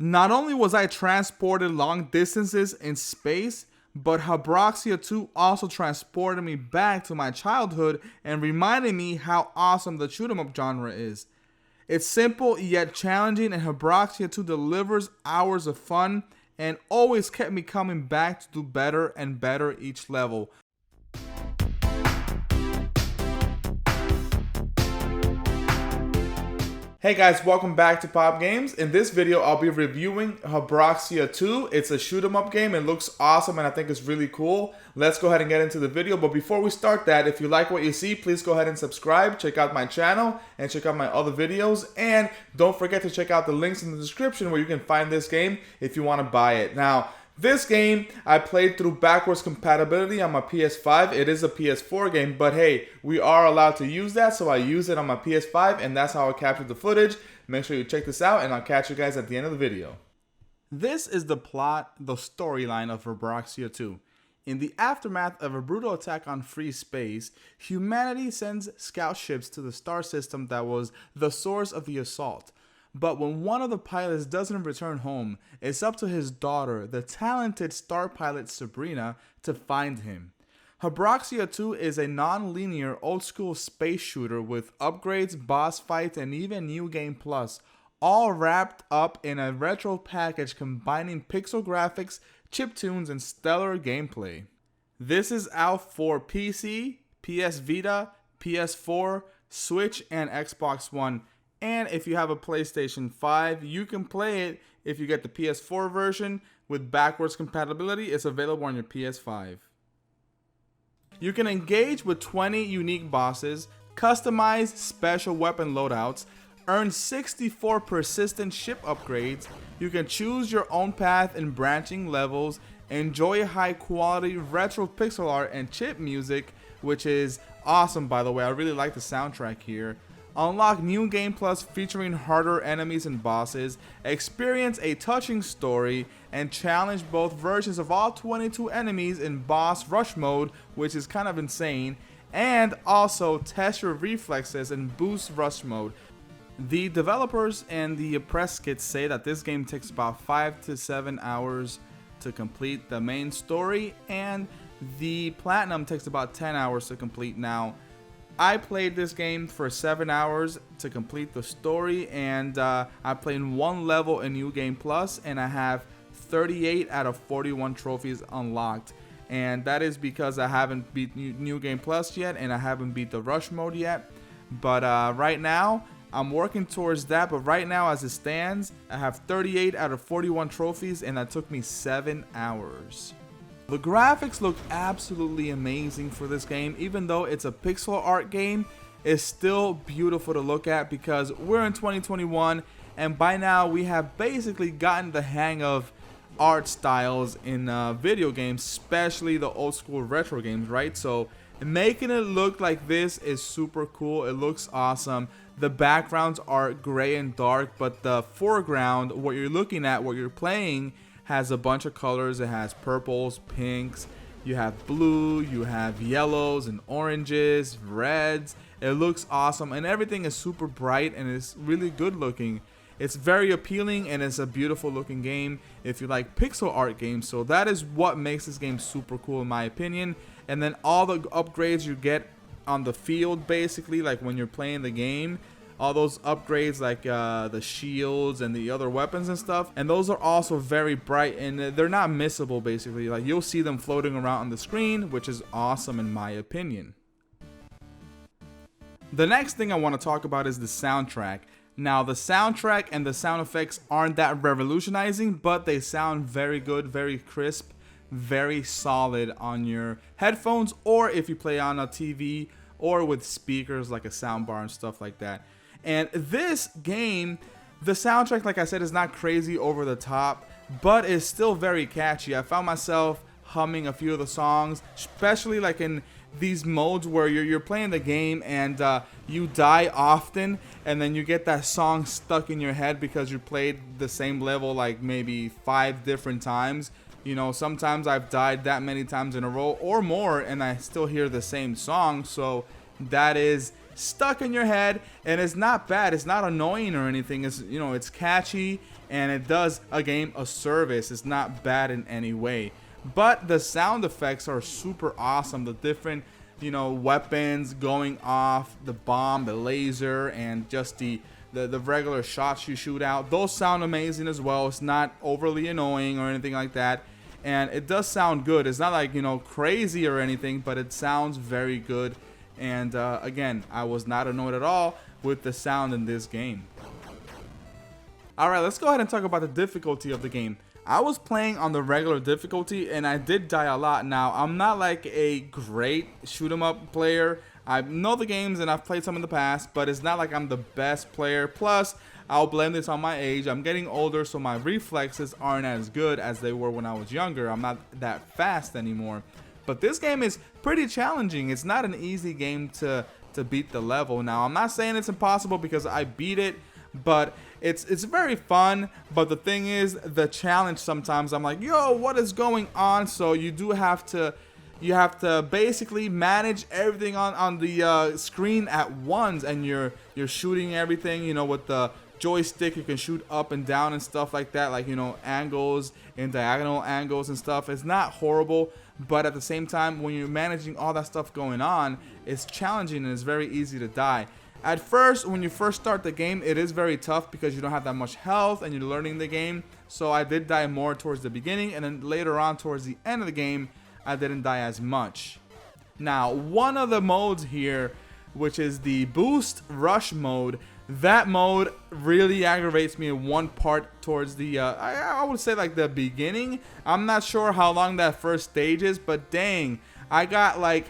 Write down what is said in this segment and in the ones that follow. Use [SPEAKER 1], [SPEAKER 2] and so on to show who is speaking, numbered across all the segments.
[SPEAKER 1] Not only was I transported long distances in space, but Habroxia 2 also transported me back to my childhood and reminded me how awesome the shoot 'em up genre is. It's simple yet challenging, and Habroxia 2 delivers hours of fun and always kept me coming back to do better and better each level. Hey guys, welcome back to Pop Games. In this video, I'll be reviewing Habroxia 2. It's a shoot 'em up game. It looks awesome and I think it's really cool. Let's go ahead and get into the video. But before we start that, if you like what you see, please go ahead and subscribe. Check out my channel and check out my other videos. And don't forget to check out the links in the description where you can find this game if you want to buy it. Now, this game I played through backwards compatibility on my PS5. It is a PS4 game, but hey, we are allowed to use that, so I use it on my PS5, and that's how I captured the footage. Make sure you check this out, and I'll catch you guys at the end of the video. This is the plot, the storyline of Habroxia 2. In the aftermath of a brutal attack on free space, humanity sends scout ships to the star system that was the source of the assault. But when one of the pilots doesn't return home, it's up to his daughter, the talented star pilot Sabrina, to find him. Habroxia 2 is a non-linear old-school space shooter with upgrades, boss fights, and even New Game Plus, all wrapped up in a retro package combining pixel graphics, chiptunes, and stellar gameplay. This is out for PC, PS Vita, PS4, Switch, and Xbox One. And if you have a PlayStation 5, you can play it if you get the PS4 version with backwards compatibility. It's available on your PS5. You can engage with 20 unique bosses, customize special weapon loadouts, earn 64 persistent ship upgrades. You can choose your own path in branching levels, enjoy high quality retro pixel art and chip music, which is awesome by the way. I really like the soundtrack here. Unlock New Game Plus featuring harder enemies and bosses, experience a touching story, and challenge both versions of all 22 enemies in boss rush mode, which is kind of insane, and also test your reflexes in boost rush mode. The developers and the press kits say that this game takes about 5 to 7 hours to complete the main story, and the platinum takes about 10 hours to complete. Now, I played this game for 7 hours to complete the story, and I played one level in New Game Plus, and I have 38 out of 41 trophies unlocked. And that is because I haven't beat New Game Plus yet, and I haven't beat the rush mode yet. But right now, I'm working towards that. But right now, as it stands, I have 38 out of 41 trophies, and that took me 7 hours. The graphics look absolutely amazing for this game. Even though it's a pixel art game, it's still beautiful to look at because we're in 2021 and by now we have basically gotten the hang of art styles in video games, especially the old school retro games, right? So making it look like this is super cool. It looks awesome. The backgrounds are gray and dark, but the foreground, what you're looking at, what you're playing, has a bunch of colors. It has purples, pinks, you have blue, you have yellows and oranges, reds. It looks awesome and everything is super bright and it's really good looking. It's very appealing and it's a beautiful looking game if you like pixel art games. So that is what makes this game super cool in my opinion. And then all the upgrades you get on the field, basically, like when you're playing the game, all those upgrades like the shields and the other weapons and stuff, and those are also very bright and they're not missable basically. Like you'll see them floating around on the screen, which is awesome in my opinion. The next thing I want to talk about is the soundtrack. Now the soundtrack and the sound effects aren't that revolutionizing, but they sound very good, very crisp, very solid on your headphones, or if you play on a TV or with speakers like a soundbar and stuff like that. And this game, the soundtrack, like I said, is not crazy over the top, but it's still very catchy. I found myself humming a few of the songs, especially like in these modes where you're playing the game and you die often, and then you get that song stuck in your head because you played the same level like maybe 5 different times. You know, sometimes I've died that many times in a row or more and I still hear the same song. So that is stuck in your head, and it's not bad. It's not annoying or anything. It's, you know, it's catchy and it does a game a service. It's not bad in any way. But the sound effects are super awesome. The different, you know, weapons going off, the bomb, the laser, and just the regular shots you shoot out, those sound amazing as well. It's not overly annoying or anything like that, and it does sound good. It's not like, you know, crazy or anything, but it sounds very good. And again, I was not annoyed at all with the sound in this game. Alright, let's go ahead and talk about the difficulty of the game. I was playing on the regular difficulty and I did die a lot. Now, I'm not like a great shoot 'em up player. I know the games and I've played some in the past, but it's not like I'm the best player. Plus, I'll blame this on my age. I'm getting older, so my reflexes aren't as good as they were when I was younger. I'm not that fast anymore. But this game is pretty challenging. It's not an easy game to beat the level. Now, I'm not saying it's impossible because I beat it, but it's very fun. But the thing is, the challenge sometimes, I'm like, yo, what is going on? So you do have to, basically manage everything on the screen at once, and you're shooting everything, you know, with the joystick. You can shoot up and down and stuff like that, like, you know, angles and diagonal angles and stuff. It's not horrible, but at the same time, when you're managing all that stuff going on, it's challenging and it's very easy to die. At first, when you first start the game, it is very tough because you don't have that much health and you're learning the game. So I did die more towards the beginning, and then later on towards the end of the game, I didn't die as much. Now, one of the modes here, which is the boost rush mode, that mode really aggravates me in one part towards the, I would say like the beginning. I'm not sure how long that first stage is, but dang, I got like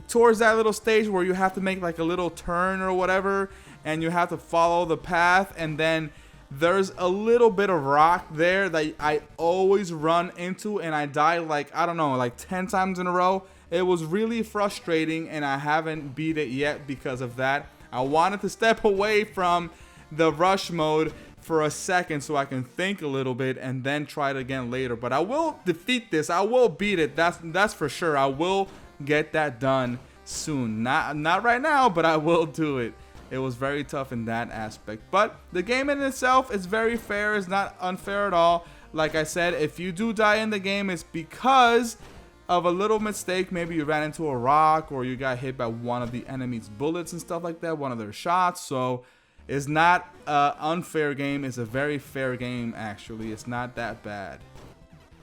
[SPEAKER 1] towards that little stage where you have to make like a little turn or whatever, and you have to follow the path, and then there's a little bit of rock there that I always run into, and I die like, I don't know, like 10 times in a row. It was really frustrating, and I haven't beat it yet because of that. I wanted to step away from the rush mode for a second so I can think a little bit and then try it again later. But I will defeat this. I will beat it. That's for sure. I will get that done soon. Not right now, but I will do it. It was very tough in that aspect. But the game in itself is very fair. It's not unfair at all. Like I said, if you do die in the game, it's because of a little mistake. Maybe you ran into a rock, or you got hit by one of the enemy's bullets and stuff like that, one of their shots. So it's not an unfair game. It's a very fair game, actually. It's not that bad.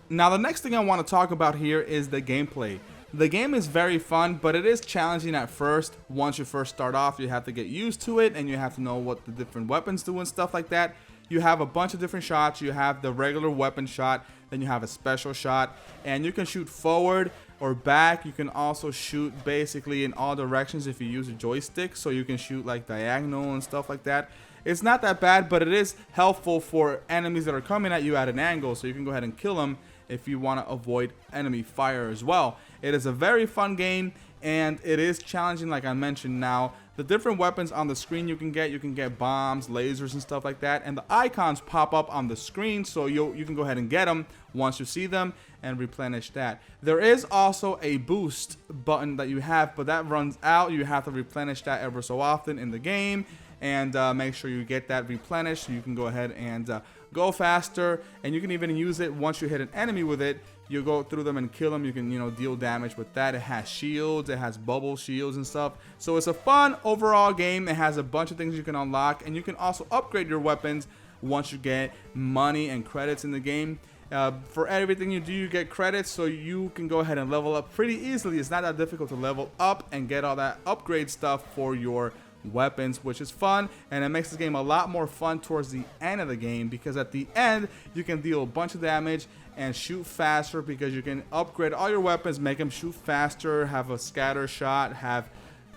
[SPEAKER 1] Now, the next thing I want to talk about here is the gameplay. The game is very fun, but it is challenging at first. Once you first start off, you have to get used to it, and you have to know what the different weapons do and stuff like that. You have a bunch of different shots. You have the regular weapon shot, then you have a special shot, and you can shoot forward or back. You can also shoot basically in all directions if you use a joystick, so you can shoot like diagonal and stuff like that. It's not that bad, but it is helpful for enemies that are coming at you at an angle, so you can go ahead and kill them if you want to avoid enemy fire as well. It is a very fun game, and it is challenging, like I mentioned. Now, the different weapons on the screen you can get bombs, lasers, and stuff like that, and the icons pop up on the screen, so you can go ahead and get them once you see them and replenish that. There is also a boost button that you have, but that runs out. You have to replenish that ever so often in the game, and make sure you get that replenished so you can go ahead and go faster. And you can even use it once you hit an enemy with it. You go through them and kill them. You can, you know, deal damage with that. It has shields, it has bubble shields and stuff. So it's a fun overall game. It has a bunch of things you can unlock, and you can also upgrade your weapons once you get money and credits in the game. For everything you do, you get credits, so you can go ahead and level up pretty easily. It's not that difficult to level up and get all that upgrade stuff for your weapons, which is fun, and it makes this game a lot more fun towards the end of the game, because at the end you can deal a bunch of damage and shoot faster, because you can upgrade all your weapons, make them shoot faster, have a scatter shot, have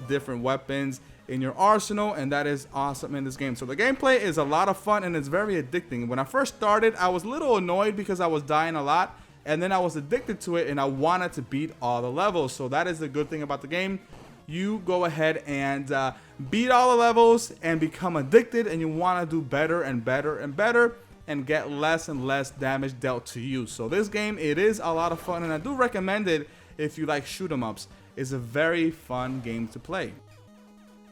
[SPEAKER 1] different weapons in your arsenal, and that is awesome in this game. So the gameplay is a lot of fun, and it's very addicting. When I first started, I was a little annoyed because I was dying a lot, and then I was addicted to it, and I wanted to beat all the levels. So that is the good thing about the game. You go ahead and beat all the levels and become addicted, and you want to do better and better and better and get less and less damage dealt to you. So this game, it is a lot of fun, and I do recommend it if you like shoot 'em ups. It's a very fun game to play.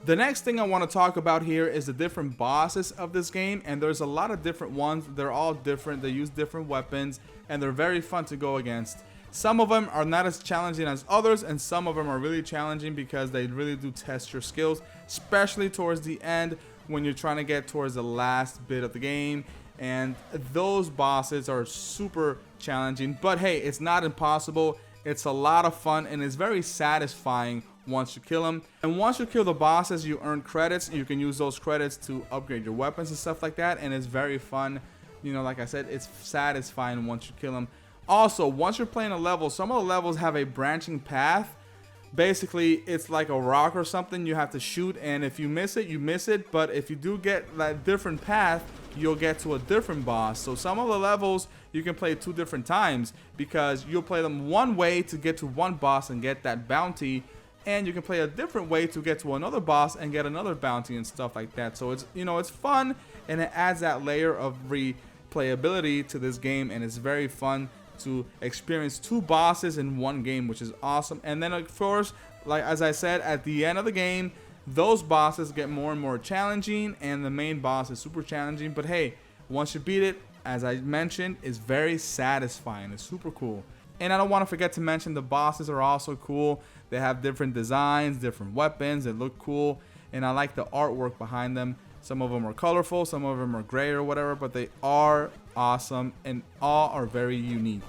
[SPEAKER 1] The next thing I want to talk about here is the different bosses of this game, and there's a lot of different ones. They're all different, they use different weapons, and they're very fun to go against. Some of them are not as challenging as others, and some of them are really challenging because they really do test your skills, especially towards the end when you're trying to get towards the last bit of the game. And those bosses are super challenging, but hey, it's not impossible. It's a lot of fun, and it's very satisfying once you kill them. And once you kill the bosses, you earn credits. You can use those credits to upgrade your weapons and stuff like that, and it's very fun. You know, like I said, it's satisfying once you kill them. Also, once you're playing a level, some of the levels have a branching path. Basically, it's like a rock or something you have to shoot, and if you miss it, you miss it. But if you do get that different path, you'll get to a different boss. So some of the levels you can play 2 different times, because you'll play them one way to get to one boss and get that bounty, and you can play a different way to get to another boss and get another bounty and stuff like that. So it's, you know, it's fun, and it adds that layer of replayability to this game, and it's very fun to experience 2 bosses in one game, which is awesome. And then of course, like as I said, at the end of the game, those bosses get more and more challenging, and the main boss is super challenging. But hey, once you beat it, as I mentioned, it's very satisfying. It's super cool. And I don't want to forget to mention the bosses are also cool. They have different designs, different weapons that look cool, and I like the artwork behind them. Some of them are colorful, some of them are gray or whatever, but they are awesome, and all are very unique.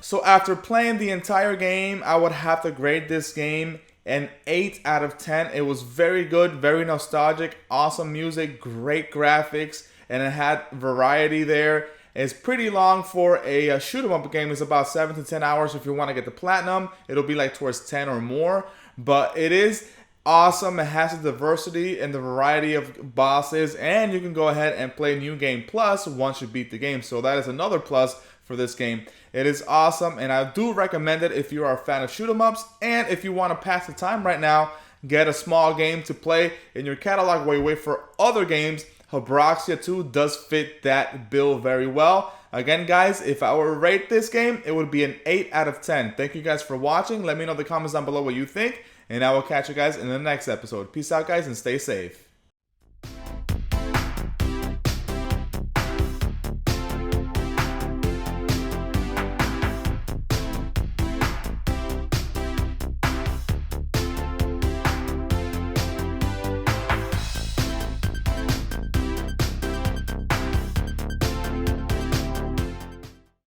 [SPEAKER 1] So after playing the entire game, I would have to grade this game an 8 out of 10. It was very good, very nostalgic, awesome music, great graphics, and it had variety there. It's pretty long for a shoot 'em up game. It's about 7 to 10 hours. If you want to get the platinum, it'll be like towards 10 or more, but it is awesome. It has the diversity and the variety of bosses, and you can go ahead and play New Game Plus once you beat the game. So that is another plus for this game. It is awesome, and I do recommend it if you are a fan of shoot 'em ups, and if you want to pass the time right now, get a small game to play in your catalog while you wait for other games. Habroxia 2 does fit that bill very well. Again, guys, if I were to rate this game, it would be an 8 out of 10. Thank you guys for watching. Let me know in the comments down below what you think, and I will catch you guys in the next episode. Peace out, guys, and stay safe.